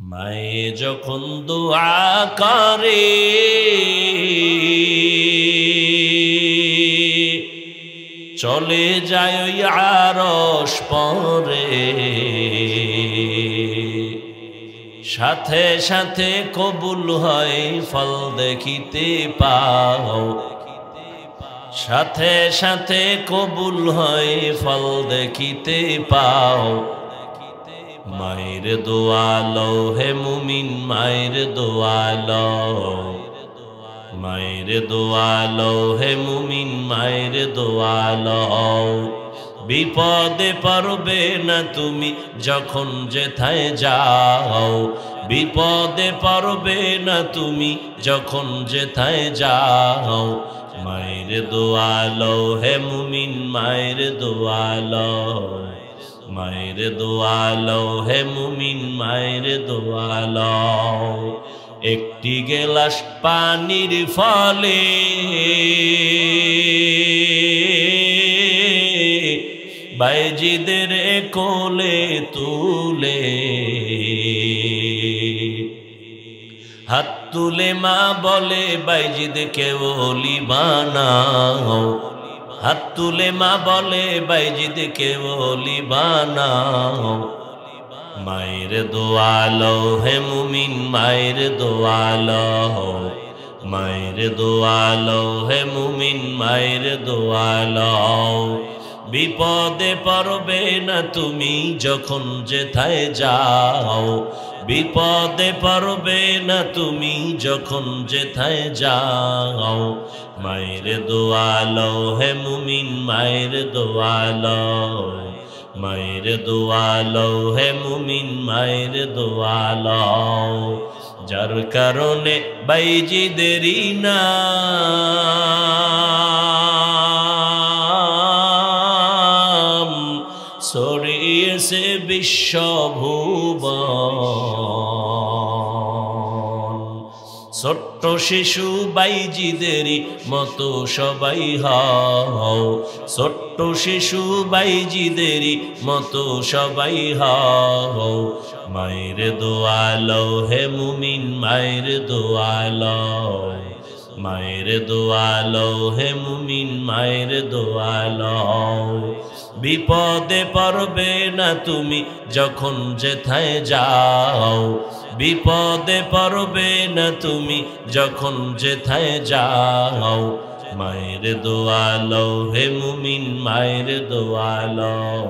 মায়ে যখন দোয়া করে চলে যায় ওই আরশ পরে, সাথে সাথে কবুল হয় ফল দেখিতে পাও, সাথে সাথে কবুল হয় ফল দেখিতে পাও। মায়ের দোয়া লও হে মুমিন, মায়ের দোয়া লও, মায়ের দোয়া লও হে মুমিন, মায়ের দোয়া লও। বিপদে পারবে না তুমি যখন যেথায় যাও, বিপদে পারবে না তুমি যখন যেথায় যাও। মায়ের দোয়া লও হে মুমিন, মায়ের দোয়া লও, মায়ের দোয়া লও হে মুমিন, মায়ের দোয়া লও। একটি গেলাস পানির ফলে বাইজিদের কোলে তুলে, হাত তুলে মা বলে বাইজিদকে ওলি বানাও, হাত তুলে মা বলে বাইজিদকে ওলি বানাও। মায়ের দোয়া লও হে মুমিন, মায়ের দোয়া লও, মায়ের দোয়া লও হে মুমিন, মায়ের দোয়া লও। বিপদে পারবে না তুমি যখন যেথায় যাও, বিপদে পারবে না তুমি যখন যেথায় যাও। মায়ের দোয়া লও হে মুমিন, মায়ের দোয়া লও, মায়ের দোয়া লও হে মুমিন, মায়ের দোয়া লও। যার কারণে বাইজিদেরই নাম ছড়িয়েছে বিশ্বভুবন। ছোট্ট শিশু বাইজিদেরই মতো সবাই হও, ছোট্ট শিশু বাইজিদেরই মতো সবাই হও। মায়ের দোয়া লও হে মুমিন, মায়ের দোয়া লও, মায়ের দোয়া লও হে মুমিন, মায়ের দোয়া লও। বিপদে পারবে না তুমি যখন যেথায় যাও, বিপদে পারবে না তুমি যখন যেথায় যাও। মায়ের দোয়া লও হে মুমিন, মায়ের দোয়া লও,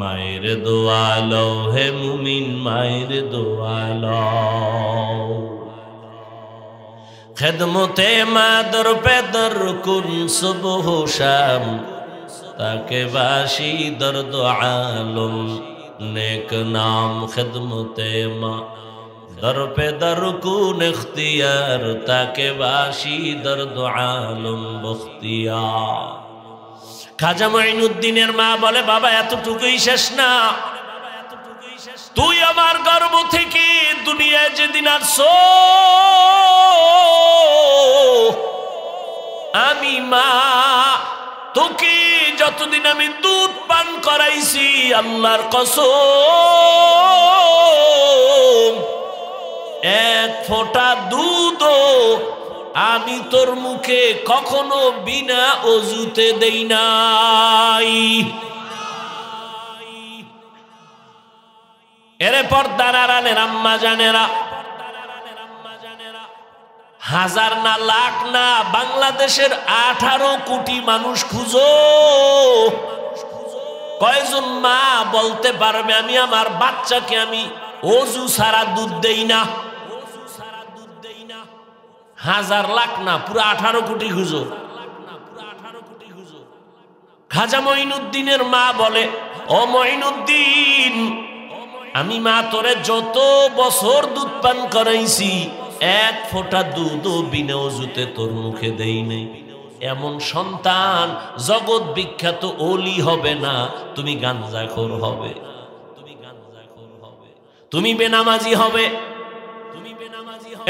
মায়ের দোয়া লও হে মুমিন, মায়ের দোয়া লও। খেদমতে মাদর পেদর কুন সুবহ শাম, তাকে বাসি দর্দ আলম নেক নাম। খেদমতে মা দর পে দর কুন ইখতিয়ার, তাকে বাসি দর্দ আলম বখতিয়ার। খাজা মঈনুদ্দিনের মা বলে, বাবা এতটুকুই শেষ না, তুই আমার গর্ভ থেকে দুনিয়ায় যেদিন আসছো, আমি মা তোকে যতদিন আমি দুধ পান করাইছি, আল্লাহর কসম এক ফোঁটা দুধও আমি তোর মুখে কখনো বিনা অজুতে দেই নাই। এরে পর্দার আড়ালের আম্মা জানেরা, হাজার না লাখ না, বাংলাদেশের 18 কোটি মানুষ খুঁজো, কয়জন মা বলতে পারবে আমি আমার বাচ্চাকে আমি অজু ছাড়া দুধ দেই না? হাজার লাখ না, পুরো 18 কোটি খুঁজো। খাজা মঈনুদ্দিনের মা বলে, ও মঈনুদ্দিন, আমি মা তোরে যত বছর দুধ পান করাইছি, এক ফোঁটা দুধও বিনা অজুতে তোর মুখে দেই নাই। এমন সন্তান জগৎ বিখ্যাত ওলি হবে না, তুমি গাঞ্জাখোর হবে, তুমি বেনামাজি হবে।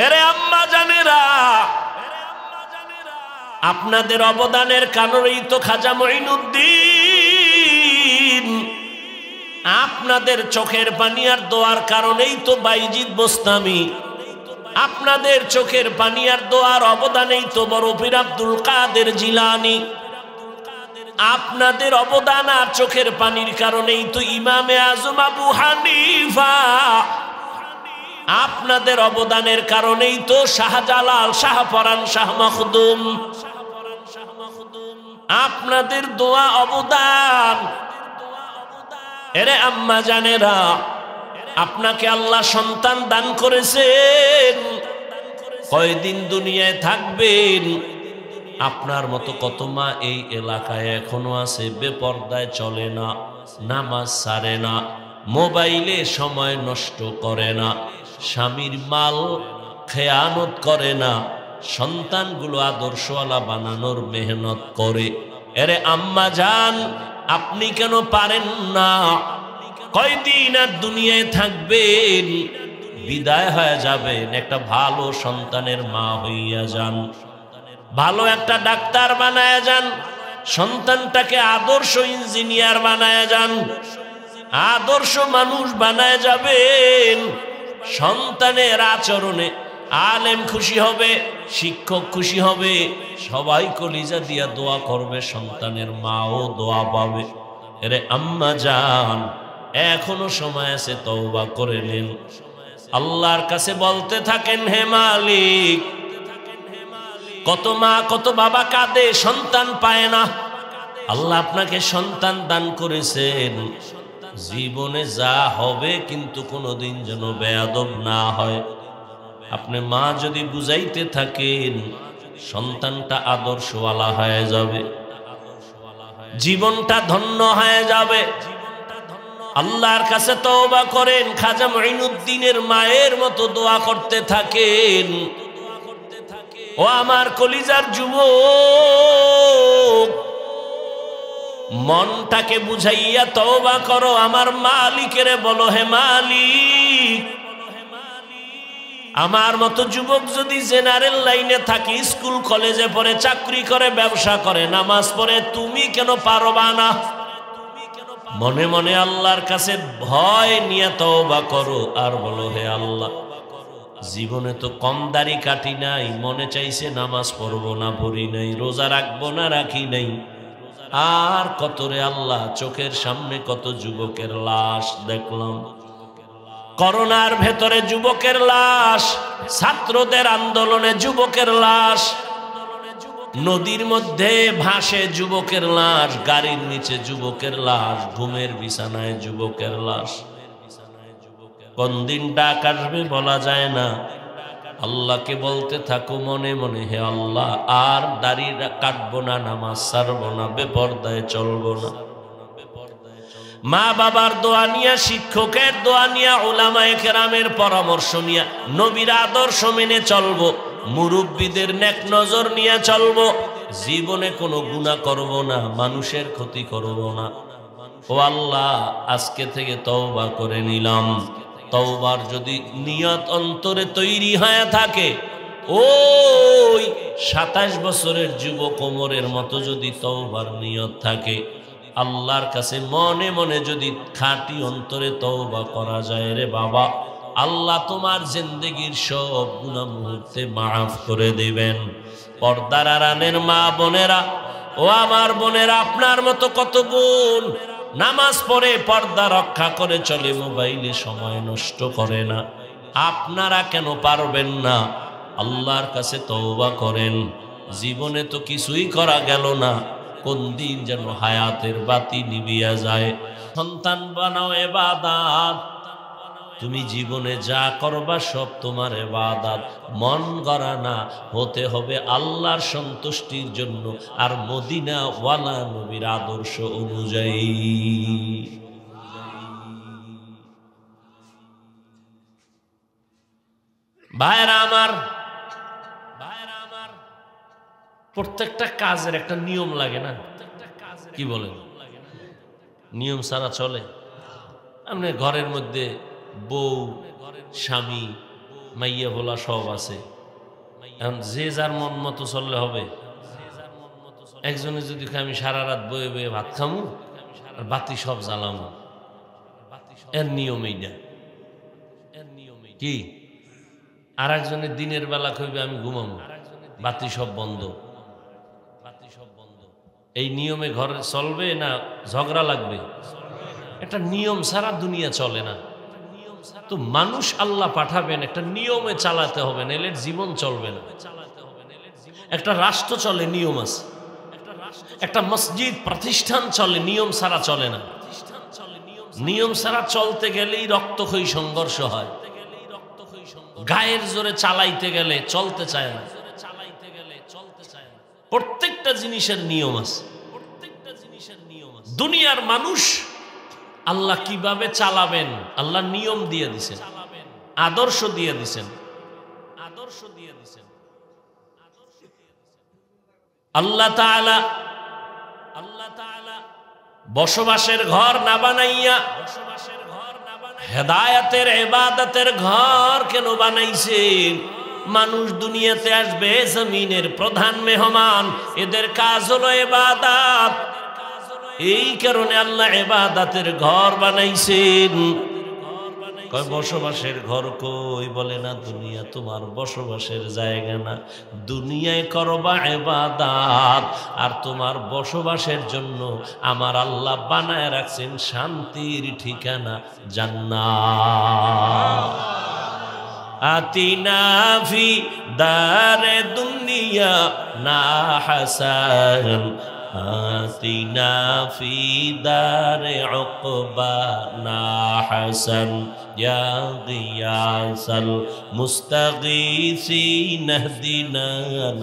এরে আম্মা জানেরা, আপনাদের অবদানের কারণেই তো খাজা মঈনুদ্দিন আপনাদের চোখের পানি আর দোয়ার কারণেই তো বাইজিদ বোস্তামি, আপনাদের চোখের পানি আর দোয়ার অবদানেই তো বড় পীর আব্দুল কাদের জিলানী, আপনাদের অবদান আর চোখের পানির কারণেই তো ইমামে আজম আবু হানিফা, আপনাদের অবদানের কারণেই তো শাহজালাল, শাহপরান, শাহ মখদুম, আপনাদের দোয়া অবদান। এরে আম্মা জানেরা, আপনাকে আল্লাহ সন্তান দান করেছেন, কয়দিন দুনিয়ায় থাকবেন? আপনার মতো কত মা এই এলাকায় এখনো আছে, বেপর্দায় চলে না, নামাজ ছাড়ে না, মোবাইলে সময় নষ্ট করে না, স্বামীর মাল খেয়ানত করে না, সন্তানগুলো আদর্শওয়ালা বানানোর মেহনত করে। এরে আম্মা জান, আপনি কেন পারেন না? কয়দিন আর দুনিয়ায় থাকবেন? বিদায় হয়ে যাবেন, একটা ভালো সন্তানের মা হইয়া যান, ভালো একটা ডাক্তার বানায়া যান, সন্তানটাকে আদর্শ ইঞ্জিনিয়ার বানায়া যান, আদর্শ মানুষ বানায় যাবেন। সন্তানের আচরণে আলেম খুশি হবে, শিক্ষক খুশি হবে, সবাই কলিজা দিয়া দোয়া করবে, সন্তানের মাও দোয়া পাবে। এরে আম্মা জান, এখনো সময় আছে, তওবা করে নিন, আল্লাহর কাছে বলতে থাকেন, হে মালিক। কত মা কত বাবা কাঁদে, সন্তান পায় না। আল্লাহ আপনাকে সন্তান দান করেছেন, জীবনে যা হবে কিন্তু কোনোদিন যেন বেয়াদব না হয়। আপনি মা যদি বুঝাইতে থাকেন, সন্তানটা আদর্শওয়ালা হয়ে যাবে, জীবনটা ধন্য হয়ে যাবে। আল্লাহর কাছে তওবা করেন, খাজা মুঈনুদ্দিনের মায়ের মতো দোয়া করতে থাকেন। ও আমার কলিজার যুবক, মনটাকে বুঝাইয়া তওবা করো, আমার মালিকের বলো, হে মালিক, আমার মতো যুবক যদি জেনারেল লাইনে থাকি, স্কুল কলেজে পড়ে, চাকরি করে, ব্যবসা করে, নামাজ পড়ে, তুমি কেন পারবা না? মনে মনে আল্লাহর কাছে ভয় নিয়ে তওবা করো আর বলো, হে আল্লাহ, জীবনে তো কম দাড়ি কাটি নাই, মনে চাইছে নামাজ পড়বো না, পড়ি নাই, রোজা রাখবো না, রাখি নাই। আর কত রে আল্লাহ, চোখের সামনে কত যুবকের লাশ দেখলাম, করোনার ভেতরে যুবকের লাশ, ছাত্রদের আন্দোলনে যুবকের লাশ, নদীর মধ্যে ভাসে যুবকের লাশ, গাড়ির নিচে যুবকের লাশ, ঘুমের বিছানায় যুবকের লাশ। কোন দিন ডাক আসবে বলা যায় না। আল্লাহকে বলতে থাকো মনে মনে, হে আল্লাহ, আর দাড়ি কাটবো না, নামাজ ছাড়বো না, বেপরদায় চলবো না। মা বাবার দোয়া নিয়া, শিক্ষকের দোয়া নিয়া, উলামায়ে কেরামের পরামর্শ নিয়া, নবীর আদর্শ মেনে চলবো, মুরব্বীদের নেক নজর নিয়ে চলবো, জীবনে কোনো গুনাহ করব না, মানুষের ক্ষতি করব না। ও আল্লাহ, আজকে থেকে তওবা করে নিলাম। তওবার যদি নিয়ত অন্তরে তৈরি হয়ে থাকে, ওই 27 বছরের যুবক ওমরের মতো যদি তওবার নিয়ত থাকে, আল্লাহর কাছে মনে মনে যদি খাঁটি অন্তরে তওবা করা যায়, রে বাবা, আল্লাহ তোমার জিন্দেগীর সব গুনাহ মুহূর্তে মাফ করে দিবেন। পর্দার আড়ালের মা বোনেরা, ও আমার বোনেরা, আপনার মতো কত বোন নামাজ পড়ে, পর্দা রক্ষা করে চলে, মোবাইলে সময় নষ্ট করে না। আপনারা কেন পারবেন না? আল্লাহর কাছে তওবা করেন। জীবনে তো কিছুই করা গেল না, কোন দিন যেন হায়াতের বাতি নিভিয়া যায়। সন্তান বানাও ইবাদত, তুমি জীবনে যা করবা সব তোমার ইবাদত। মন গড়া না, হতে হবে আল্লাহর সন্তুষ্টির জন্য আর মদিনা ওয়ালা নবীর আদর্শ অনুযায়ী। ভাইরা আমার, প্রত্যেকটা কাজের একটা নিয়ম লাগে না? কি বলেন? নিয়ম ছাড়া চলে? আপনি ঘরের মধ্যে বউ, স্বামী, মাইয়া ভোলা সব আছে, এখন যে যার মন মতো চললে হবে? একজনে যদি আমি সারা রাত বয়ে বয়ে ভাত খামু আর বাতি সব জ্বালামু, এর নিয়ম এইটা। কি আর একজনের দিনের বেলা কইবে আমি ঘুমাবো, বাতি সব বন্ধ, এই নিয়মে ঘরে চলবে না ঝগড়া লাগবে? একটা নিয়ম ছাড়া দুনিয়া চলে না। তো মানুষ আল্লাহ পাঠাবেন একটা নিয়মে চালাতে হবে, নাহলে জীবন চলবে না। একটা রাষ্ট্র চলে নিয়ম আছে, একটা মসজিদ প্রতিষ্ঠান চলে নিয়ম ছাড়া চলে না। নিয়ম ছাড়া চলতে গেলেই রক্তক্ষয়ী সংঘর্ষ হয়। গায়ের জোরে চালাইতে গেলে চলতে চায় না। প্রত্যেকটা জিনিসের নিয়ম আছে। দুনিয়ার মানুষ আল্লাহ কিভাবে চালাবেন আল্লাহ নিয়ম দিয়ে দিছেন, আদর্শ দিয়ে দিছেন। আল্লাহ তাআলা বসবাসের ঘর না বানাইয়া হেদায়েতের ইবাদতের ঘর কেন বানাইছেন? মানুষ দুনিয়াতে আসবে জমিনের প্রধান মেহমান, এদের কাজ হলো ইবাদত। এই কারণে আল্লাহ ইবাদতের ঘর বানাইছেন। কয় বসবাসের ঘর কই? বলে না দুনিয়া তোমার বসবাসের জায়গা না, দুনিয়ায় করবা ইবাদত। আর তোমার বসবাসের জন্য আমার আল্লাহ বানায় রাখছেন শান্তির ঠিকানা জান্নাত। আতিনা ফি দারে দুনিয়া না হাসান, আতিনা ফি দারে উকবা না হাসান, ইয়া গিয়াসাল মুস্তাগীসিন ইহদিনা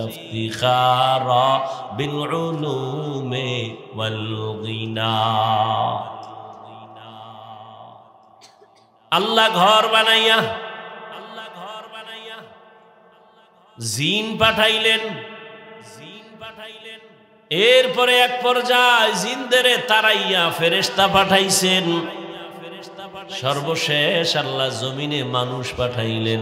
ইফতিখারা বিল উলুমি ওয়াল গিনা। আল্লাহ ঘর বানাইয়া জিন পাঠাইলেন। এরপরে এক পর্যায়ে জিনদের তারাইয়া ফেরেশতা পাঠাইছেন। সর্বশেষ আল্লাহ জমিনে মানুষ পাঠাইলেন।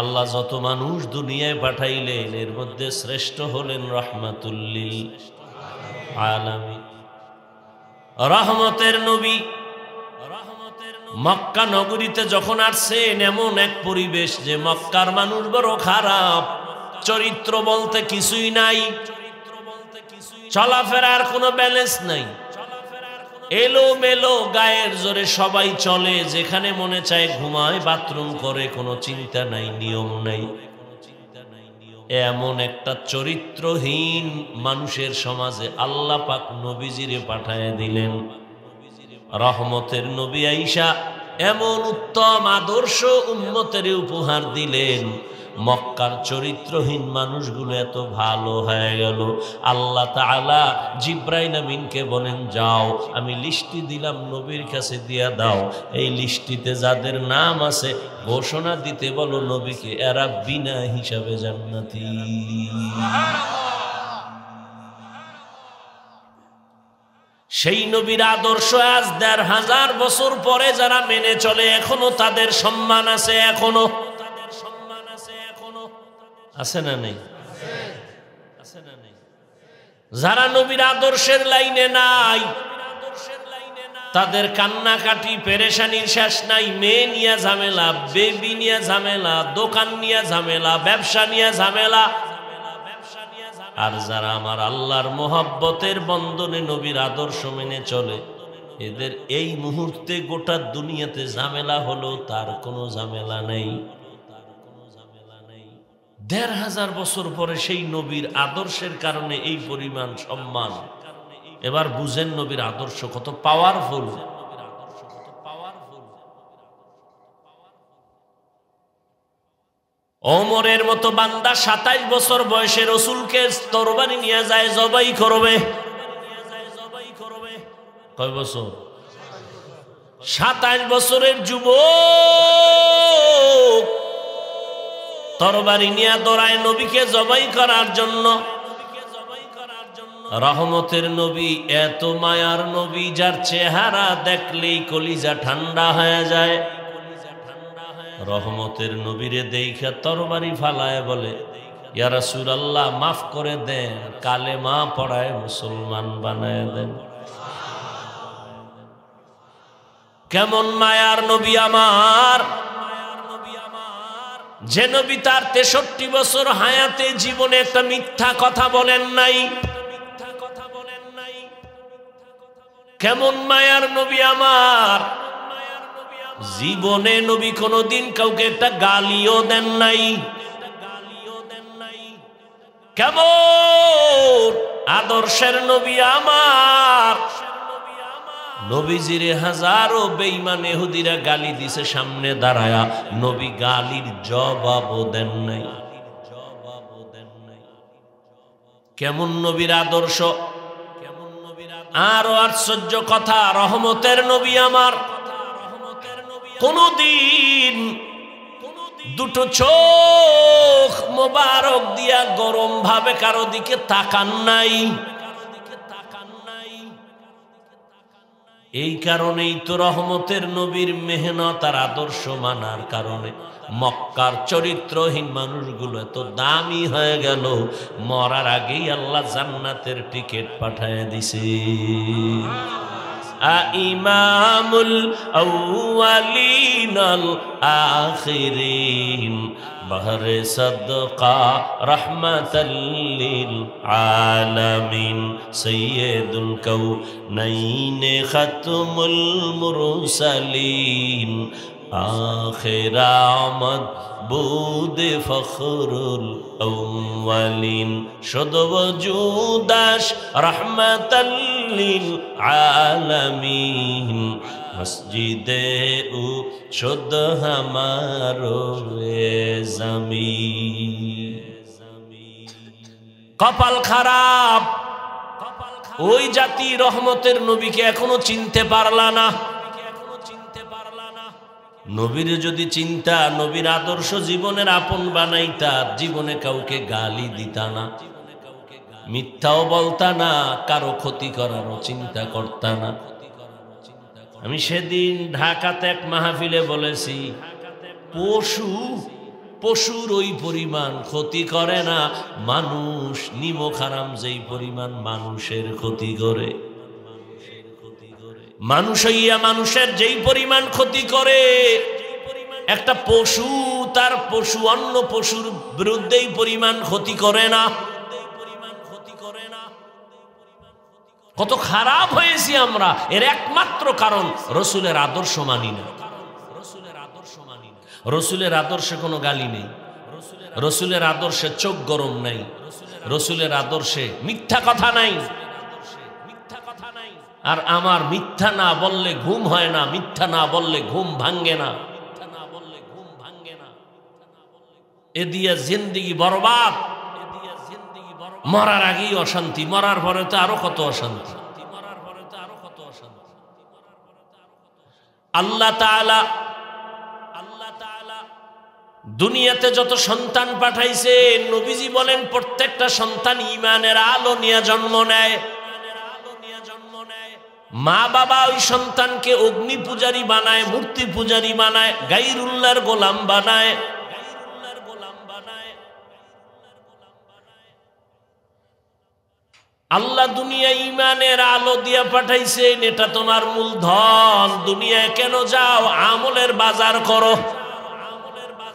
আল্লাহ যত মানুষ দুনিয়ায় পাঠাইলেন এর মধ্যে শ্রেষ্ঠ হলেন রাহমাতুল লিল আলামিন, রহমতের নবী। মক্কা নগরীতে যখন আসছেন এমন এক পরিবেশ যে মক্কার মানুষ বড় খারাপ, চরিত্র বলতে কিছুই নাই, চলাফেরার কোনো ব্যালেন্স নাই, এলো মেলো গায়ের জোরে সবাই চলে, যেখানে মনে চায় ঘুমায়, বাথরুম করে, কোনো চিন্তা নাই, নিয়ম নাই। এমন একটা চরিত্রহীন মানুষের সমাজে আল্লাহ পাক নবীজিরে পাঠায় দিলেন। রহমতের নবী আইসা এমন উত্তম আদর্শ উম্মতের উপহার দিলেন, মক্কার চরিত্রহীন মানুষগুলো এত ভালো হয়ে গেল। আল্লাহ তাআলা জিব্রাইল আমিনকে বলেন, যাও আমি লিস্টি দিলাম, নবীর কাছে দিয়া দাও, এই লিস্টিতে যাদের নাম আছে ঘোষণা দিতে বলো নবীকে, এরা বিনা হিসাবে জান্নাতি। সেই নবীর আদর্শ আজ ১৫০০ বছর পরে যারা মেনে চলে এখনো তাদের সম্মান আছে। এখনো আছে না নেই? যারা নবীর আদর্শের লাইনে নাই তাদের কান্নাকাটি পেরেশানির শেষ নাই। মেয়ে নিয়ে ঝামেলা, বেবি নিয়ে ঝামেলা, দোকান নিয়ে ঝামেলা, ব্যবসা নিয়ে ঝামেলা। আর যারা আমার আল্লাহর মোহাব্বতের বন্ধনে নবীর আদর্শ মেনে চলে এদের এই মুহূর্তে গোটা দুনিয়াতে ঝামেলা হলো তার কোনো ঝামেলা নেই। ১৫০০ বছর পরে সেই নবীর আদর্শের কারণে এই পরিমাণ সম্মান। এবার বুঝেন নবীর আদর্শ কত পাওয়ারফুল। ওমরের মতো বান্দা ২৭ বছর বয়সে রাসূলকে তরবারি নিয়ে যায় জবাই করবে। কয় বছর? ২৭ বছরের যুবক তরবারি নিয়ে দৌড়ায় নবীকে জবাই করার জন্য। রহমতের নবী, এত মায়ার নবী যার চেহারা দেখলেই কলিজা ঠান্ডা হয়ে যায়। রহমতের নবীরে দেখা তরবারি ফালায় বলে, ইয়া রাসূলুল্লাহ মাফ করে দেন, কালেমা পড়ায় মুসলমান বানায় দেন। কেমন মায়ার নবী আমার, যে নবী তার 63 বছর হায়াতে জীবনে একটা মিথ্যা কথা বলেন নাই। কেমন মায়ার নবী আমার, জীবনে নবী কোনদিন কাউকে একটা গালিও দেন নাই। কেমন আদর্শের নবী আমার, নবীজিরে হাজারো বেঈমান ইহুদিরা গালি দিছে সামনে দাঁড়ায়া, নবী গালির জবাবও দেন নাই। কেমন নবীর আদর্শ, আরো আশ্চর্য কথা, রহমতের নবী আমার কোনদিন দুটো চোখ মোবারক দিয়া গরম ভাবে কারো দিকে তাকান নাই। এই কারণেই তো রহমতের নবীর মেহনত আর আদর্শ মানার কারণে মক্কার চরিত্রহীন মানুষগুলো এত দামি হয়ে গেল, মরার আগেই আল্লাহ জান্নাতের টিকিট পাঠায় দিছে। ইমামুল আউয়ালিন আল আখিরিন বহরে সদকা রহমাতাল লিল আলামিন সাইয়্যিদুল কাউনাইন খাতমুল মুরসালিন আখির আমদ বুদ ফখরুল আউয়ালিন শুদ ওজুদাশ রহমাতাল লিল আলামিন মসজিদে উ শুদ হামারো জমিন। কপাল খারাপ, ওই জাতি রহমতের নবীকে এখনো চিনতে পারলা না। নবীর যদি চিন্তা, নবীর আদর্শ জীবনের আপন বানাইতা, জীবনে কাউকে গালি দিতা না, মিথ্যাও বলতা না, কারো ক্ষতি করারও চিন্তা করতা না। আমি সেদিন ঢাকাতে এক মাহফিলে বলেছি, পশুর ওই পরিমাণ ক্ষতি করে না মানুষ, নিমক হারাম যেই পরিমাণ মানুষের ক্ষতি করে, মানুষ হইয়া মানুষের যেই পরিমাণ ক্ষতি করে, একটা পশু তার পশু অন্য পশুর বিরুদ্ধেই পরিমাণ ক্ষতি করে না। কত খারাপ হয়েছি আমরা, এর একমাত্র কারণ রসুলের আদর্শ মানি না। রসুলের আদর্শে কোনো গালি নেই, রসুলের আদর্শে চোখ গরম নাই, রসুলের আদর্শে মিথ্যা কথা নাই। আর আমার মিথ্যা না বললে ঘুম হয় না, মিথ্যা না বললে ঘুম ভাঙ্গে না, এ দিয়া জিন্দেগি বরবাদ। মরার আগেই অশান্তি, মরার পরে তো আরো কত অশান্তি। আল্লাহ তাআলা দুনিয়াতে যত সন্তান পাঠাইছে, নবীজি বলেন প্রত্যেকটা সন্তান ঈমানের আলো নিয়ে জন্ম নেয়। মা বাবা ওই সন্তানকে অগ্নি পূজারী বানায়, মূর্তি পূজারী বানায়, গায়রুল্লাহর গোলাম বানায়। আল্লাহ দুনিয়ায় ঈমানের আলো দিয়া পাঠাইছেন, এটা তোমার মূলধন। দুনিয়ায় কেন যাও? আমলের বাজার করো।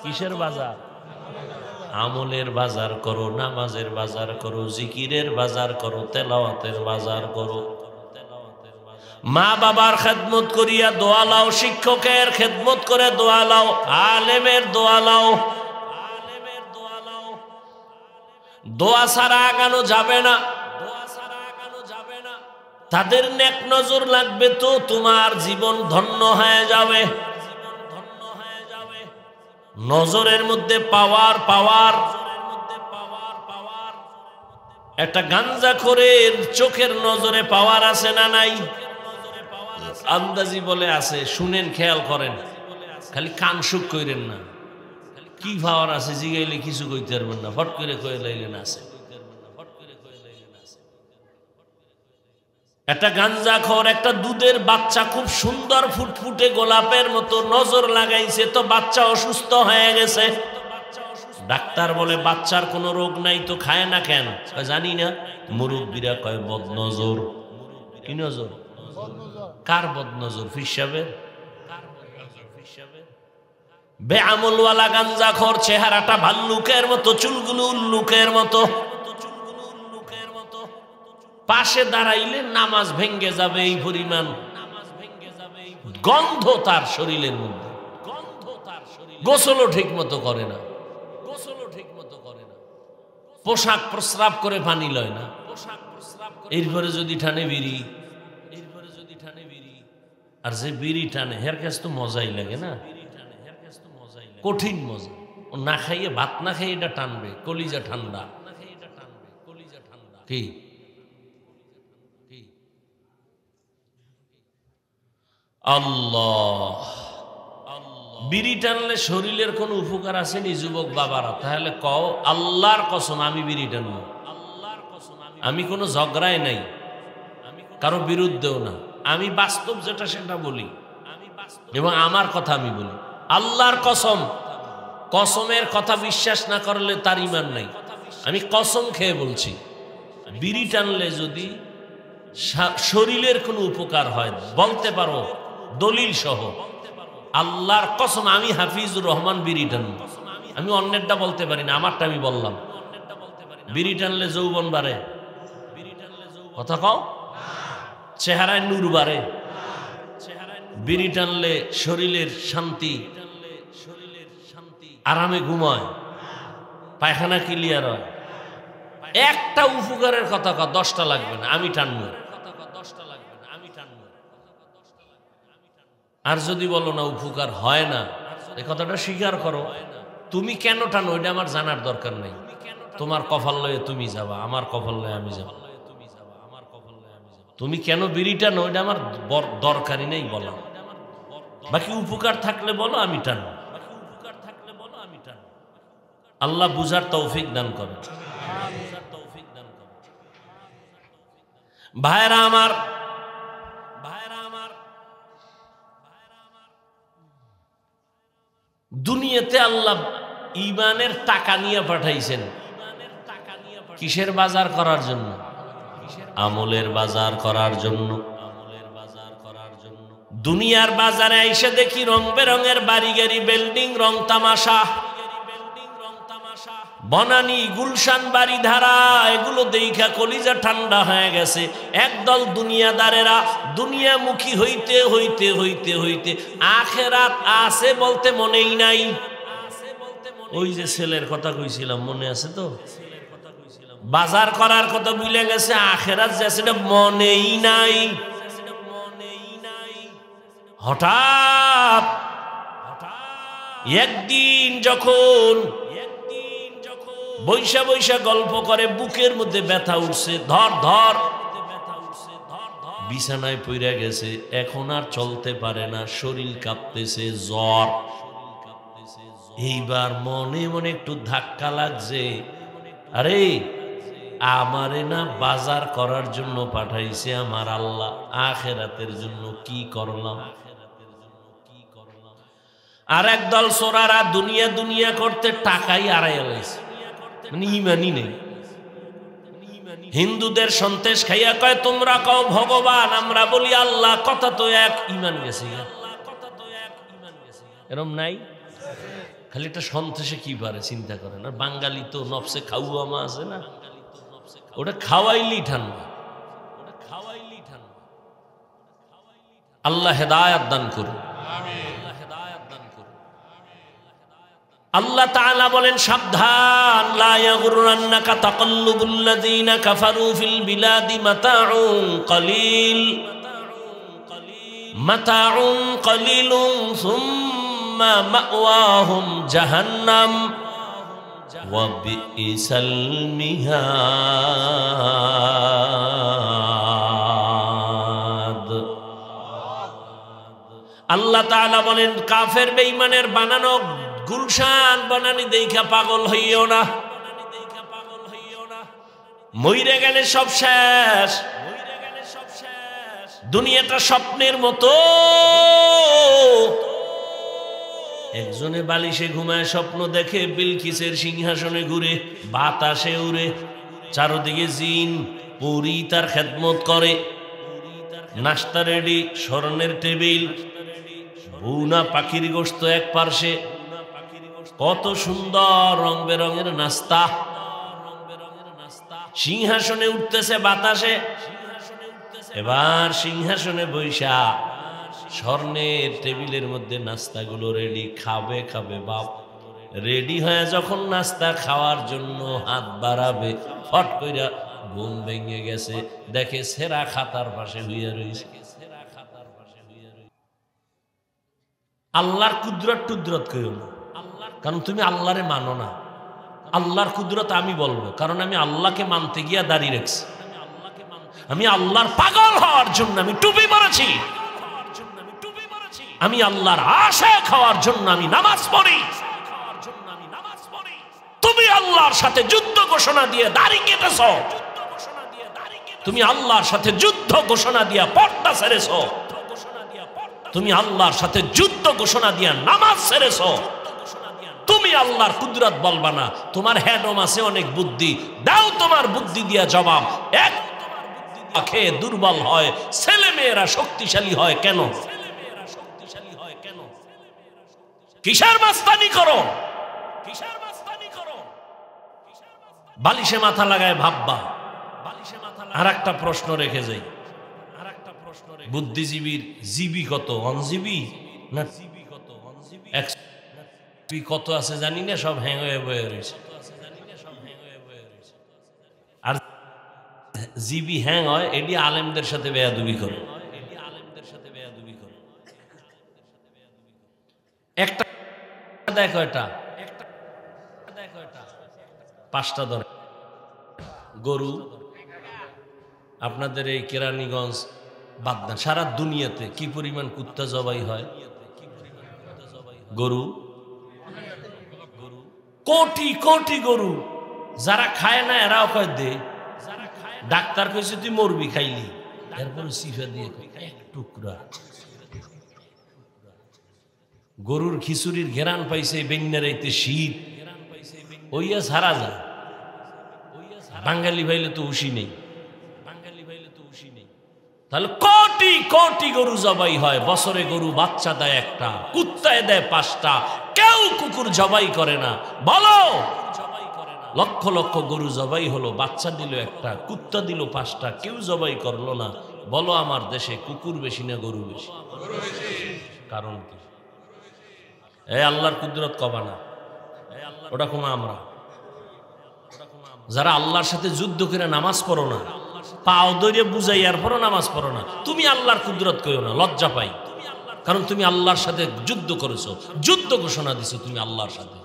কিসের বাজার? আমলের বাজার করো, নামাজের বাজার করো, জিকিরের বাজার করো, তেলাওয়াতের বাজার করো। মা বাবার খেদমত করিয়া দোয়া লাও, শিক্ষকের খেদমত করে দোয়া লাও, আলেমের দোয়া লাও। দোয়া ছাড়া আগানো যাবে না, তাদের নেক নজর লাগবে তো তোমার জীবন ধন্য হয়ে যাবে। নজরের মধ্যে পাওয়ার, একটা গাঞ্জাখোরের চোখের নজরে পাওয়ার আছে না নাই? আন্দাজি বলে আছে, শুনেন, খেয়াল করেন, খালি কান সুখ কইরেন না। কি পাওয়ার আছে জিগাইলে কিছু কইতে পারবেন না, ফট করে কয়ে লাইলেন আছে। একটা গাঞ্জাখোর একটা দুধের বাচ্চা খুব সুন্দর ফুটফুটে গোলাপের মতো নজর লাগাইছে, তো বাচ্চা অসুস্থ হয়ে গেছে। ডাক্তার বলে বাচ্চার কোনো রোগ নাই, তো খায় না কেন? জানি না। মুরব্বীরা কয় বদনজর। কি নজর? কার বদনজর? ফির সাহেবের? বেআমলওয়ালা গাঞ্জাখোর, চেহারাটা ভাল্লুকের মতো, চুলগুলো উল্লুকের মতো, পাশে দাঁড়াইলে নামাজ ভেঙ্গে যাবে এই পরিমাণ গন্ধ তার শরীরের মধ্যে। গোসলও ঠিক মতো করে না, পোশাক প্রস্রাব করে পানি লয় না, এরপরে যদি টানে বিড়ি, আর যে বিড়ি টানে হের কাছে তো মজাই লাগে না, কঠিন মজা। ও না খাইয়ে, ভাত না খাইয়ে এটা টানবে, কলিজা ঠান্ডা। কি আল্লাহ, বিড়ি টানলে শরীরের কোন উপকার আসেনি যুবক বাবারা? তাহলে কও, আল্লাহর কসম আমি বিড়ি টানবো। আমি কোনো ঝগড়ায় নাই, কারো বিরুদ্ধেও না, আমি বাস্তব যেটা সেটা বলি এবং আমার কথা আমি বলি। আল্লাহর কসম, কসমের কথা বিশ্বাস না করলে তার ঈমান নাই। আমি কসম খেয়ে বলছি, বিড়ি টানলে যদি শরীরের কোনো উপকার হয়, বলতে পারো দলিল সহ, আল্লাহর কসম আমি হাফিজুর রহমান বিড়ি টানবো। আমি অন্যেরটা বলতে পারি না, আমারটা আমি বললাম। বিড়ি টানলে যৌবন বাড়ে, কথা কও, চেহারায় নূর বাড়ে, বিড়ি টানলে শরীরের শান্তি, আরামে ঘুমায়, পায়খানা ক্লিয়ার হয়। একটা উপকারের কথা কও, 10টা লাগবে না, আমি টানবো। আর যদি বলো না উপকার হয় না, এই কথাটা স্বীকার করো। তুমি কেন টানো এটা আমার জানার দরকার নেই। তোমার কপাল লয়ে তুমি যাবা, আমার কপাল লয়ে আমি যাব। তুমি কেন বিড়ি টানো এটা আমার দরকারই নেই বলো। বাকি উপকার থাকলে বলো, আমি টানো। আল্লাহ বুঝার তৌফিক দান করে। ভাইরা আমার, দুনিয়াতে আল্লাহ ঈমানের টাকা নিয়ে পাঠাইছেন। কিসের বাজার করার জন্য? আমলের বাজার করার জন্য। দুনিয়ার বাজারে এসে দেখি রং বেরঙের বাড়ি গাড়ি, বিল্ডিং, রং তামাশা, বনানী গুলশান বাড়িধারা, এগুলো দেখা কলিজা ঠান্ডা হয়ে গেছে। একদল দুনিয়াদারেরা দুনিয়ামুখী হইতে হইতে হইতে হইতে আখেরাত আছে বলতে মনেই নাই। ওই যে ছেলের কথা কইছিলাম, মনে আছে তো? বাজার করার কথা ভুলে গেছে, আখেরাত যে সেটা মনেই নাই। হঠাৎ একদিন যখন বৈশা বৈশা গল্প করে, বুকের মধ্যে ব্যথা উঠছে, ধর ধর, বিছানায় পইরা গেছে, এখন আর চলতে পারে না, শরীর কাঁপতেছে, জ্বর। এইবার মনে মনে একটু ধাক্কা লাগছে, আরে আমারে না বাজার করার জন্য পাঠাইছে আমার আল্লাহ, আখেরাতের জন্য কি করলাম। আর একদল সোরারা দুনিয়া দুনিয়া করতে টাকাই আড়াইয়া লাইছে, মানে ইমানই নেই। হিন্দুদের সন্তেষ খাইয়া কয়, তোমরা কও ভগবান, আমরা বলি আল্লাহ, কথা তো এক, ইমান গেছে। এরম নাই? খালি একটা সন্তেষে কি পারে চিন্তা করেন। আর বাঙালি তো নফসে খাওয়া মা আছে না, ওটা খাওয়াইলি ঠান্ডা। আল্লাহ হেদায়াত দান করুন। আল্লাহ তাআলা বলেন, সাবধান, লা ইয়াগুররান্নাকা তাকাল্লুবুল্লাযীনা কাফারু ফিল বিলাদি মাতাউন কলিল, মাতাউন কলিলুন সুম্মা মাওয়াহুম জাহান্নাম ওয়া বিইসাল মিহাদ। আল্লাহ তাআলা বলেন, কাফের বেঈমানের বানানো গুলশান বনানী দেখা পাগল হইও না, মইরে গেলে সব শেষ। দুনিয়াটা স্বপ্নের মতো, একজনে বালিশে ঘুমায় স্বপ্ন দেখে বিলকিসের সিংহাসনে ঘুরে, বাতাসে উড়ে, চারদিকে জিন পরী তার খেদমত করে, নাস্তা রেডি, স্বর্ণের টেবিল, বুনা পাখির গোশত এক পার্শ্বে, কত সুন্দর রং বেরঙের নাস্তা, সিংহাসনে উঠতেছে বাতাসে। এবার সিংহাসনে বৈশা স্বর্ণের টেবিলের মধ্যে নাস্তাগুলো রেডি, খাবে খাবে বাপ। রেডি হয়ে যখন নাস্তা খাওয়ার জন্য হাত বাড়াবে, ফট কইরা ঘুম ভেঙে গেছে, দেখে সেরা খাতার পাশে হইয়া রইছে। আল্লাহর কুদরত টুদরত কইও না, কারণ তুমি আল্লাহরে মানো না। আল্লাহর কুদরত আমি বলবো, কারণ আমি আল্লাহকে মানতে গিয়া দাঁড়িয়ে রাখছি। আমি আল্লাহর পাগল হওয়ার জন্য আমি টুপি পরেছি, আমি আল্লাহর আশিক হওয়ার জন্য আমি নামাজ পড়ি। তুমি আল্লাহর সাথে যুদ্ধ ঘোষণা দিয়ে দাড়ি কেটেছ, তুমি আল্লাহর সাথে যুদ্ধ ঘোষণা দিয়া পর্দা ছেড়েছ, তুমি আল্লাহর সাথে যুদ্ধ ঘোষণা দিয়া নামাজ ছেড়েছ। তুমি আল্লাহর কুদরত বলবা না। তোমার হেডম আছে অনেক বুদ্ধি, দাও তোমার বুদ্ধি দিয়া জবাব। এক খেয়ে দুর্বল হয়, ছেলে মেয়েরা শক্তিশালী হয় কেন? কিসের মাস্তানি করো? বালিশে মাথা লাগায় ভাববা। আর একটা প্রশ্ন রেখে যাই, বুদ্ধিজীবীর জিবি কত, অনজিবি না কত আছে জানি না, সব হ্যাং হয়ে বয়ে রয়েছে। আর জিবি হ্যাং হয়, এটি আলেমদের সাথে বেয়াদবি করে। একটা দেখো, এটা পাঁচটা ধরে গরু আপনাদের এই কেরানীগঞ্জ বাদ দেন, সারা দুনিয়াতে কি পরিমাণ কুত্তা জবাই হয়। গরু কোটি কোটি গরু, যারা খায় না এরাও কয় দে। ডাক্তার কইছে তুই মরবি খাইলি, এরপরে সিফা দিয়ে এক টুকরা। গরুর খিচুড়ির ঘেরান পাইছে বেন্যারাইতে শীত, ওইয়া সারা যায়। বাঙালি ভাইলে তো উশি নেই, তাহলে কোটি কোটি গরু জবাই হয় বছরে। গরু বাচ্চা দেয় একটা, কুত্তায় দেয় পাঁচটা, কেউ কুকুর জবাই করে না। বলো, লক্ষ লক্ষ গরু জবাই হলো, বাচ্চা দিল একটা, কুত্তা দিল পাঁচটা, কেউ জবাই করলো না। বলো আমার দেশে কুকুর বেশি না গরু বেশি? কারণ কি? এই আল্লাহর কুদরত কবা না, ওটা কমা আমরা যারা আল্লাহর সাথে যুদ্ধ করে নামাজ পড়ো না, পাও দইরে বুঝাই এরপরও নামাজ পড়ো না, তুমি আল্লাহর কুদরত কইও না, লজ্জা পাই। কারণ তুমি আল্লাহর সাথে যুদ্ধ করেছো, যুদ্ধ ঘোষণা দিছো তুমি আল্লাহর সাথে।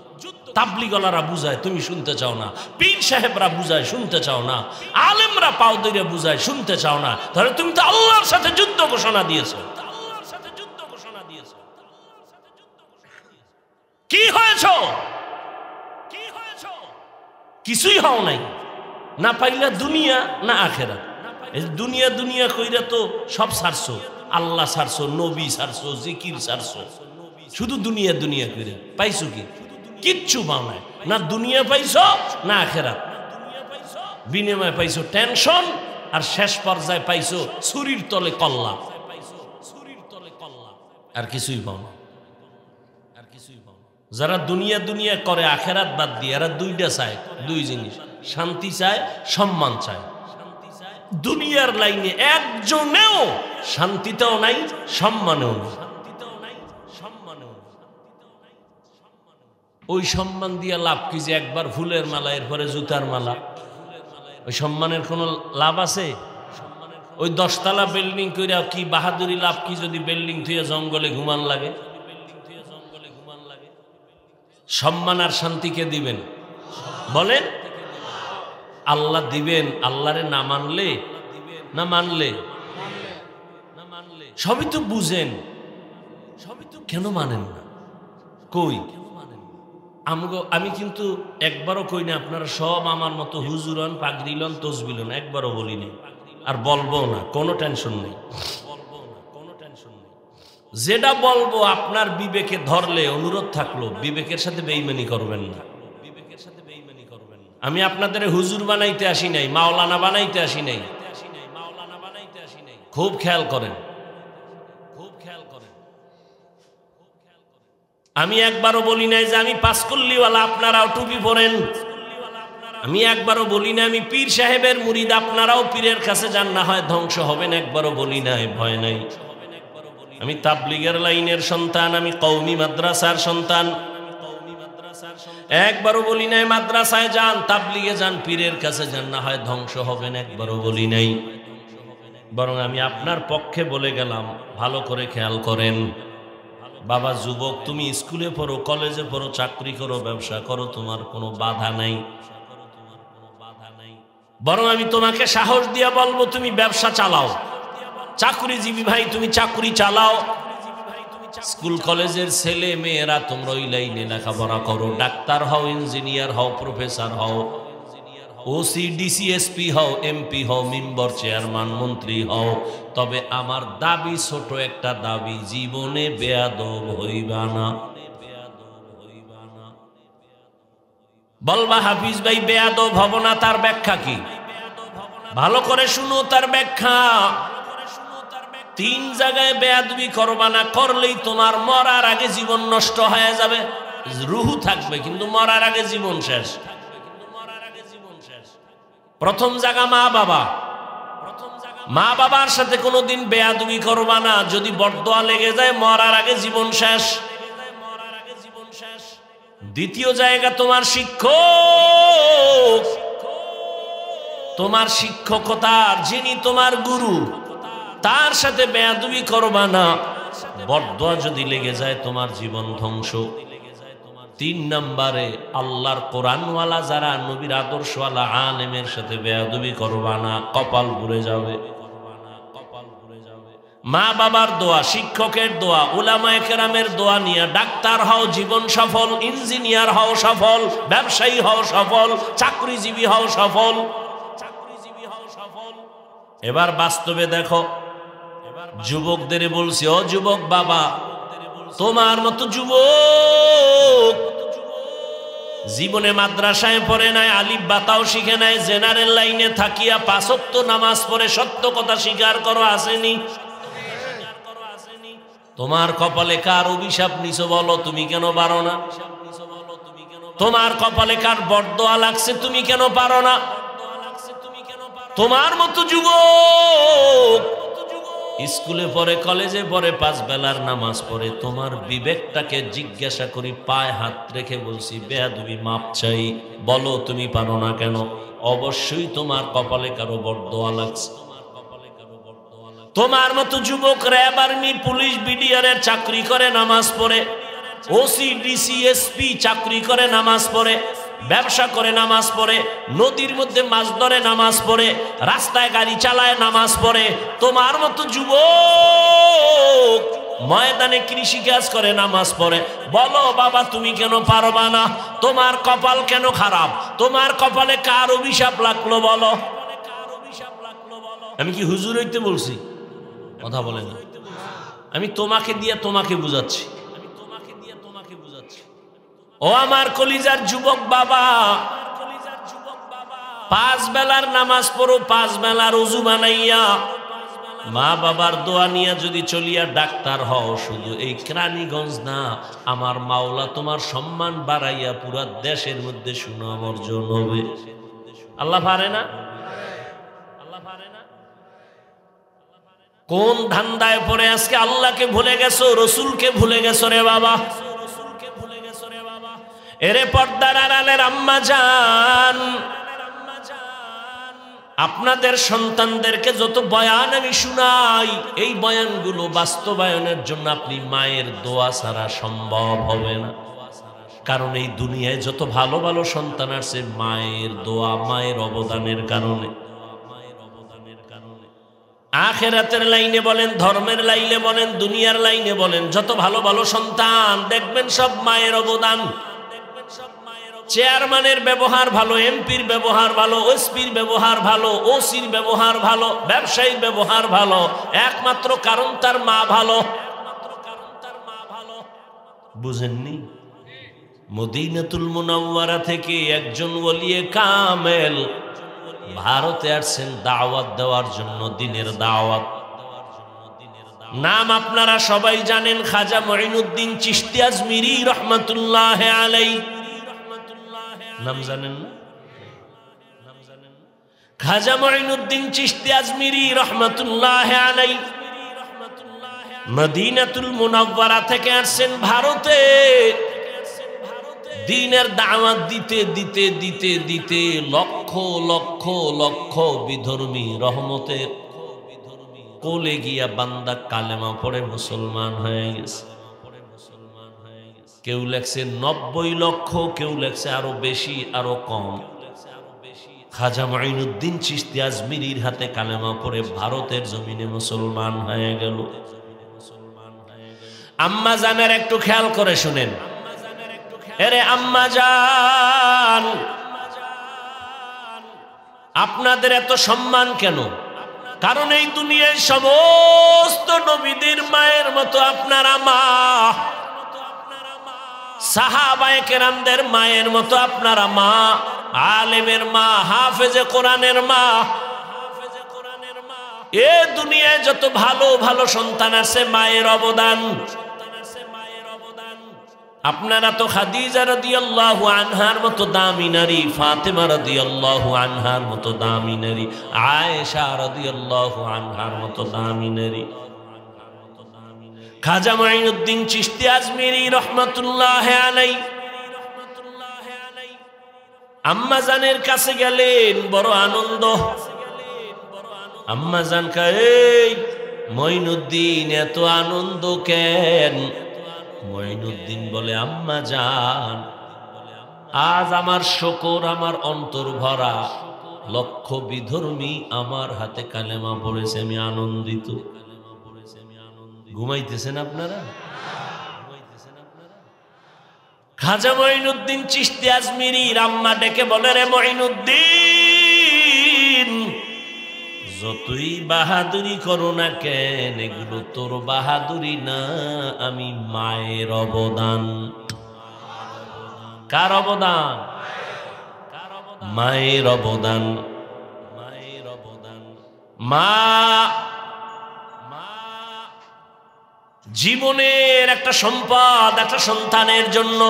তাবলিগলারা বুঝায়, তুমি শুনতে চাও না। পীর সাহেবরা বুঝায়, শুনতে চাও না। আলেমরা পাও দইরে বুঝায়, শুনতে চাও না। তাহলে তুমি তো আল্লাহর সাথে যুদ্ধ ঘোষণা দিয়েছো। কি হয়েছ? কিছুই হও নাই। না পাইলা দুনিয়া না আখেরাত। দুনিয়া দুনিয়া কইরা তো সব ছাড়ছো, আল্লাহ ছাড়ছো, নবী ছাড়ছো, জিকির ছাড়ছো, শুধু দুনিয়া দুনিয়া কইরা পাইছো কি? কিচ্ছু পাও নাই। না দুনিয়া পাইছো না আখেরাত। বিনিময়ে পাইছো টেনশন, আর শেষ পর্যায়ে পাইছো ছুরির তলে কল্লা। আর কিছুই পাও না। যারা দুনিয়া দুনিয়া করে আখেরাত বাদ দিয়ে, এরা দুইটা চায়, দুই জিনিস, শান্তি চায়, সম্মান চায়। দুনিয়ার লাইনে একজনেও শান্তিতেও নাই, সম্মানেও নাই। ওই সম্মান দিয়ে লাভ কি? যে একবার ফুলের মালা, এরপরে জুতার মালা, ওই সম্মানের কোনো লাভ আছে? ওই 10 তলা বিল্ডিং কইরা কি বাহাদুরি লাভ কি যদি বিল্ডিং থুয়ে জঙ্গলে ঘুমান লাগে? সম্মান আর শান্তিকে দিবেন বলেন? আল্লাহ দিবেন। আল্লাহরে না মানলে, না মানলে, সবই তো বুঝেন, সবই তো কেন মানেন না? কই আমি কিন্তু একবারও কই না আপনারা সব আমার মতো হুজুরন, পাগড়িলন, তসবিলন, একবারও বলি নাই, আর বলবো না। কোনো টেনশন নেই। যেটা বলবো আপনার বিবেকে ধরলে, অনুরোধ থাকলো বিবেকের সাথে বেঈমানি করবেন না। আমি আপনাদের হুজুর বানাইতে আসি নাই, মাওলানা বানাইতে আসি নাই। খুব খেয়াল করেন, খুব খেয়াল করেন। আমি একবারও বলি নাই যে আমি পাঁচকুল্লিওয়ালা আপনারাও টুপি পরেন। আমি একবারও বলি না আমি পীর সাহেবের মুরিদ আপনারাও পীরের কাছে যান, না হয় ধ্বংস হবেন, একবারও বলি নাই, ভয় নাই। আমি তাবলিগের লাইনের সন্তান, আমি কওমি মাদ্রাসার সন্তান। একবারও বলি নাই মাদ্রাসায় যান, তাবলিগে যান, পীরের কাছে যান, না হয় ধ্বংস হবেন, একবারও বলি নাই। বরং আমি আপনার পক্ষে বলে গেলাম, ভালো করে খেয়াল করেন। বাবা যুবক, তুমি স্কুলে পড়ো, কলেজে পড়ো, চাকরি করো, ব্যবসা করো, তোমার কোনো বাধা নাই। বরং আমি তোমাকে সাহস দিয়া বলবো, তুমি ব্যবসা চালাও। চাকরিজীবী ভাই, তুমি চাকরি চালাও। স্কুল কলেজের ছেলে মেয়েরা তোমরা ওই লাইনে লেখাপড়া করো, ডাক্তার হও, ইঞ্জিনিয়ার হও, প্রফেসর হও, ওসি ডিসি এসপি হও, এমপি হও, মেম্বার চেয়ারম্যান মন্ত্রী হও। তবে আমার দাবি, ছোট একটা দাবি, জীবনে বেয়াদব হইবা না। বলবা হাফিজ ভাই বেয়াদব হব না, তার ব্যাখ্যা কি? ভালো করে শুনো তার ব্যাখ্যা। 3 জায়গায় বেয়াদবি করবা না, করলেই তোমার মরার আগে জীবন নষ্ট হয়ে যাবে। রুহু থাকবে কিন্তু মরার আগে জীবন শেষ। প্রথম জায়গা মা বাবা। মা বাবার সাথে কোনোদিন বেয়াদবি করবা না, যদি বরদোয়া লেগে যায় মরার আগে জীবন শেষ। দ্বিতীয় জায়গা তোমার শিক্ষক। তোমার শিক্ষকতার যিনি তোমার গুরু, তার সাথে বেয়াদবি করবা না, বরদোয়া যদি লেগে যায় তোমার জীবন ধ্বংস। 3 নম্বরে আল্লাহর কোরআনওয়ালা যারা, নবীর আদর্শওয়ালা আলেমের সাথে বেয়াদবি করবা না, কপাল পুড়ে যাবে। মা বাবার দোয়া, শিক্ষকের দোয়া, উলামায়ে কেরামের দোয়া নিয়ে ডাক্তার হও, জীবন সফল, ইঞ্জিনিয়ার হও সফল, ব্যবসায়ী হও সফল, চাকরিজীবী হও সফল। এবার বাস্তবে দেখো, যুবকদের বলছি, ও যুবক বাবা, তোমার মতো যুবক জীবনে মাদ্রাসায় পড়ে নাই, আলিফ বাতাও শিখে নাই, জেনারেল লাইনে থাকিয়া 5 ওয়াক্ত নামাজ পড়ে সত্য কথা স্বীকার করো, আসেনি? তোমার কপালে কার অভিশাপ নিছো বলো, তুমি কেন পারো না? তোমার কপালে কার বরদোয়া লাগছে, তুমি কেন পারো না? তোমার মতো যুবক স্কুলে পড়ে, কলেজে পড়ে, 5 বেলার নামাজ পড়ে, তোমার বিবেকটাকে জিজ্ঞাসা করি, পায়ে হাত রেখে বলছি, বেয়াদবি মাপ চাই, বলো তুমি পারো না কেন? অবশ্যই তোমার কপালে কারো বরদোয়া লাগছে। তোমার মতো যুবক র্যাব, আর্মি, পুলিশ, বিডিআরের চাকরি করে, নামাজ পড়ে, ওসি ডিসি এসপি চাকরি করে, নামাজ পড়ে, ব্যবসা করে, নামাজ পড়ে, নদীর মধ্যে মাছ ধরে, নামাজ পড়ে, রাস্তায় গাড়ি চালায়, নামাজ পড়ে। তোমার মতো যুবক ময়দানে কৃষিকাজ করে, নামাজ পড়ে, বলো বাবা তুমি কেন পারবা না? তোমার কপাল কেন খারাপ? তোমার কপালে কার অভিশাপ লাগলো বলো? আমি কি হুজুর হইতে বলছি? কথা বলে না, আমি তোমাকে দিয়ে তোমাকে বুঝাচ্ছি। ও আমার কলিজার যুবক বাবা, 5 বেলার নামাজ পড়ো, 5 বেলার ওযু বানাইয়া, মা বাবার দোয়া নিয়ে যদি চলিয়া ডাক্তার হও, শুধু এই কেরানীগঞ্জ না, আমার মাওলা তোমার সম্মান বাড়াইয়া পুরা দেশের মধ্যে সুনাম অর্জন হবে। আল্লাহ পারে না? কোন ধান্দায় পড়ে আজকে আল্লাহকে ভুলে গেছো, রসুলকে ভুলে গেছো রে বাবা। এরে পর্দার আড়ালের আম্মা জান, আপনাদের সন্তানদেরকে যত বয়ান আমি শুনাই, এই বয়ানগুলো বাস্তবায়নের জন্য আপনি মায়ের দোয়া ছাড়া সম্ভব হবে না। কারণ এই দুনিয়ায় যত ভালো ভালো সন্তান আছে, মায়ের দোয়া, মায়ের অবদানের কারণে। আখিরাতের লাইনে বলেন, ধর্মের লাইনে বলেন, দুনিয়ার লাইনে বলেন, যত ভালো ভালো সন্তান দেখবেন সব মায়ের অবদান। চেয়ারম্যানের ব্যবহার ভালো, এমপির ব্যবহার ভালো, ওএসপির ব্যবহার ভালো, ওসির ব্যবহার ভালো, ব্যবসায়ীর ব্যবহার ভালো, একমাত্র কারণ তার মা ভালো। বুঝেননি? মদিনাতুল মুনাওয়ারা থেকে একজন ওলিয়ে কামেল ভারতে আসছেন দাওয়াত দেওয়ার জন্য, দিনের দাওয়াত। নাম আপনারা সবাই জানেন, খাজা মঈনুদ্দিন চিশতি আজমিরি রহমাতুল্লাহ আলাইহি। নাম জানেন না? খাজা মঈনুদ্দিন চিশতি আজমিরি রহমাতুল্লাহ আলাইহি মদিনাতুল মুনাওয়ারা থেকে আসছেন ভারতে। দ্বীনের দাওয়াত দিতে দিতে দিতে দিতে লক্ষ লক্ষ লক্ষ বিধর্মী রহমতের কোলে গিয়া বান্দা কালেমা পড়ে মুসলমান হয়ে গেছে। কেউ লেখছে 90 লক্ষ, কেউ লেখছে আরো বেশি, আরো কম। খাজা মঈনুদ্দিন চিশতি আজমিরির হাতে কালেমা পড়ে ভারতের জমিনে মুসলমান হয়ে গেল। আম্মা জানের একটু খেয়াল করে শুনেন। এরে আম্মা জান, আপনাদের এত সম্মান কেন? কারণ এই দুনিয়ায় সমস্ত নবীদের মায়ের মতো আপনারা মা, সাহাবায়ে কেরামদের মায়ের মতো আপনারা মা, আলেমের মা, হাফেজে কোরআনের মা। এ দুনিয়ায় যত ভালো ভালো সন্তান আছে মায়ের অবদান। আপনারা তো খাদিজা রাদিয়াল্লাহু আনহার মতো দামি নারী, ফাতেমা রাদিয়াল্লাহু আনহার মতো দামি নারী, আয়েশা রাদিয়াল্লাহু আনহার মতো দামি নারী। খাজা মঈনুদ্দিন চিশতি আজমিরি রহমাতুল্লাহ আলাইহি আম্মা জানের কাছে গেলেন, বড় আনন্দ। আম্মা জান কয়, এই মঈনুদ্দিন এত আনন্দ কেন? মঈনুদ্দিন বলে, আম্মা জান, আজ আমার শকর, আমার অন্তর ভরা, লক্ষ বিধর্মী আমার হাতে কালেমা পড়েছে, আমি আনন্দিত। ঘুমাইতেছেন আপনারা? খাজা মঈনুদ্দিন চিশতি আজমিরির আম্মা ডেকে বলে, রে মঈনুদ্দিন, যতই বাহাদুরি করো না কেন, এগুলো তোর বাহাদুরি না, আমি মায়ের অবদান। কার অবদান? মায়ের অবদান। মায়ের অবদান। মা জীবনের একটা সম্পদ, একটা সন্তানের জন্য।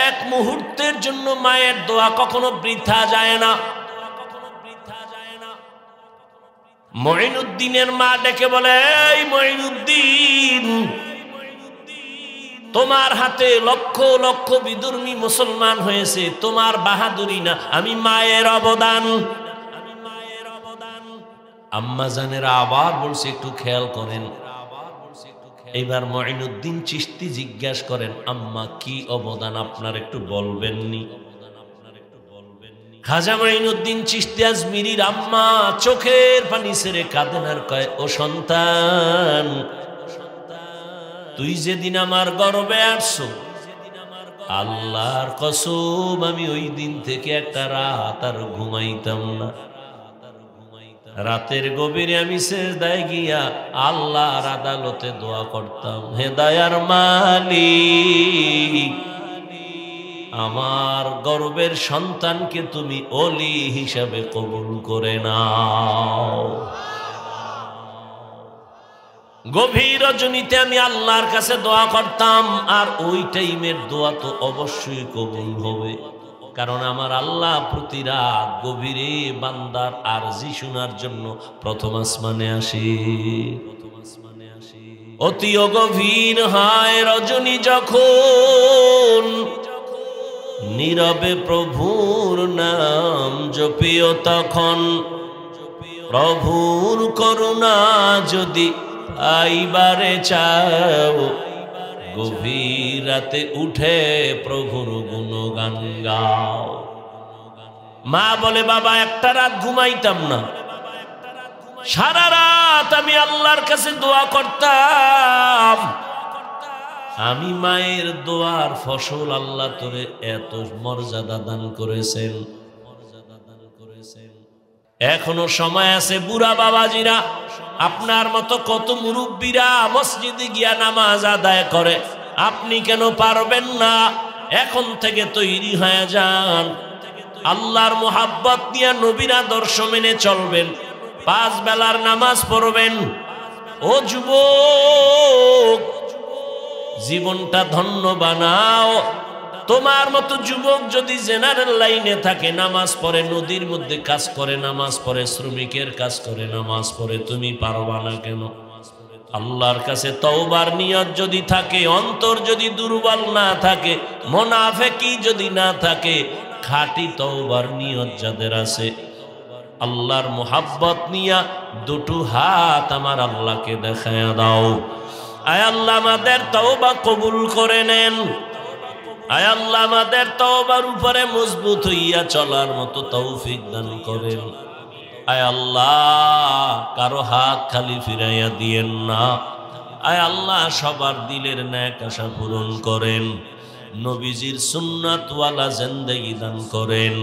এক মুহূর্তের জন্য মায়ের দোয়া কখনো বৃথা যায় না। মঈনুদ্দিনের মা ডেকে বলে, এই মঈনুদ্দিন, তোমার হাতে লক্ষ লক্ষ বিধর্মী মুসলমান হয়েছে, তোমার বাহাদুরি না, আমি মায়ের অবদান। আম্মা জানেরা আবার বলছে, একটু খেয়াল করেন। এইবার মঈনুদ্দিন চিশতি জিজ্ঞাসা করেন, আম্মা কি অবদান আপনার একটু বলবেননি? খাজা মঈনুদ্দিন চিশতি আজমিরির আম্মা চোখের পানি ছেড়ে কাঁদেন আর কয়, ও সন্তান, তুই যেদিন আমার গর্ভে আসছো, আল্লাহর কসম আমি ওই দিন থেকে একটা রাত আর ঘুমাইতাম না। রাতের গভীরে আমি সিজদায় গিয়া আল্লাহর আদালতে দোয়া করতাম, হে দয়ার মালিক, আমার গর্বের সন্তানকে তুমি ওলি হিসাবে কবুল করে নাও। গভীর রজনীতে আমি আল্লাহর কাছে দোয়া করতাম, আর ওই টাইমের দোয়া তো অবশ্যই কবুল হবে, কারণ আমার আল্লাহ প্রতি রাত গভীরে বান্দার আরজি শোনার জন্য প্রথম আসমানে আসে। অতি গভীর হয় রজনী যখন, নীরবে প্রভুর নাম জপিও তখন, প্রভুর করুণা যদি আইবারে চাও, গভীর রাতে উঠে প্রভুর গুণগান গাও। মা বলে, বাবা একটা রাত ঘুমাইতাম না, সারা রাত আমি আল্লাহর কাছে দোয়া করতাম। আমি মায়ের দোয়ার ফসল, আল্লাহ তোরে এত মর্যাদা দান করেছেন। এখনো সময় আছে, বুড়া বাবাজিরা, আপনার মতো কত মুরব্বীরা মসজিদে গিয়া নামাজ আদায় করে, আপনি কেন পারবেন না? এখন থেকে তৈরি হয়ে যান, আল্লাহর মোহাব্বত নিয়ে নবীর আদর্শ মেনে চলবেন। 5 বেলার নামাজ পড়বেন। ও যুবক, জীবনটা ধন্য বানাও। তোমার মতো যুবক যদি জেনারেল লাইনে থাকে, নামাজ পড়ে, নদীর মধ্যে কাজ করে নামাজ পড়ে, শ্রমিকের কাজ করে নামাজ পড়ে, তুমি পারবা না কেন? আল্লাহর কাছে তওবার নিয়ত যদি থাকে, অন্তর যদি দুর্বল না থাকে, মুনাফিকি যদি না থাকে, খাঁটি তওবার নিয়ত যাদের আছে, আল্লাহর মোহাব্বত নিয়া দুটো হাত আমার আল্লাহকে দেখায়া দাও। আয় আল্লাহ আমাদের তওবা কবুল করে নেন। আয় আল্লাহ আমাদের তওবার উপরে মজবুত হইয়া চলার মতো তৌফিক দান করেন। আয় আল্লাহ কারো হাত খালি ফিরাইয়া দিয়েন না। আয় আল্লাহ সবার দিলের নেক আশা পূরণ করেন। নবীজির সুন্নাতওয়ালা জিন্দেগি দান করেন।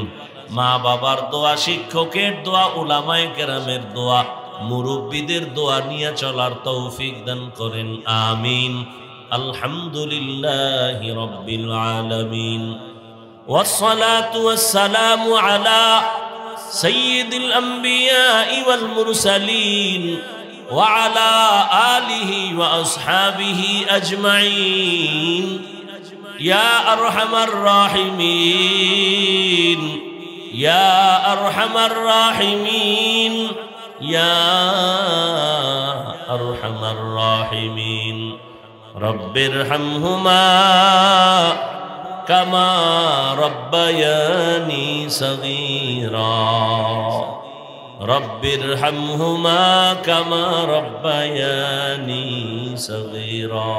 মা বাবার দোয়া, শিক্ষকের দোয়া, উলামায়ে কেরামের দোয়া, মুরব্বীদের দোয়া নিয়ে চলার তৌফিক দান করেন। আমিন। আলহামদুলিল্লাহি রাব্বিল আলামিন। ওয়াসসালাতু ওয়াসসালামু আলা সাইয়্যিদিল আমবিয়াই ওয়াল মুরসালিন ওয়া আলা আলিহি ওয়া আসহাবিহি আজমাইন। ইয়া আরহামার রাহিমিন, ইয়া আরহামার রাহিমিন, ইয়া আরহামার রাহিমিন। রব্বিরহামহুমা কামা রব্বায়ানি সগীরা। রব্বিরহামহুমা কামা রব্বায়ানি সগীরা।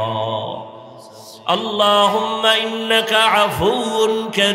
আল্লাহুম্মা ইন্নাকা আফুউন কারীম।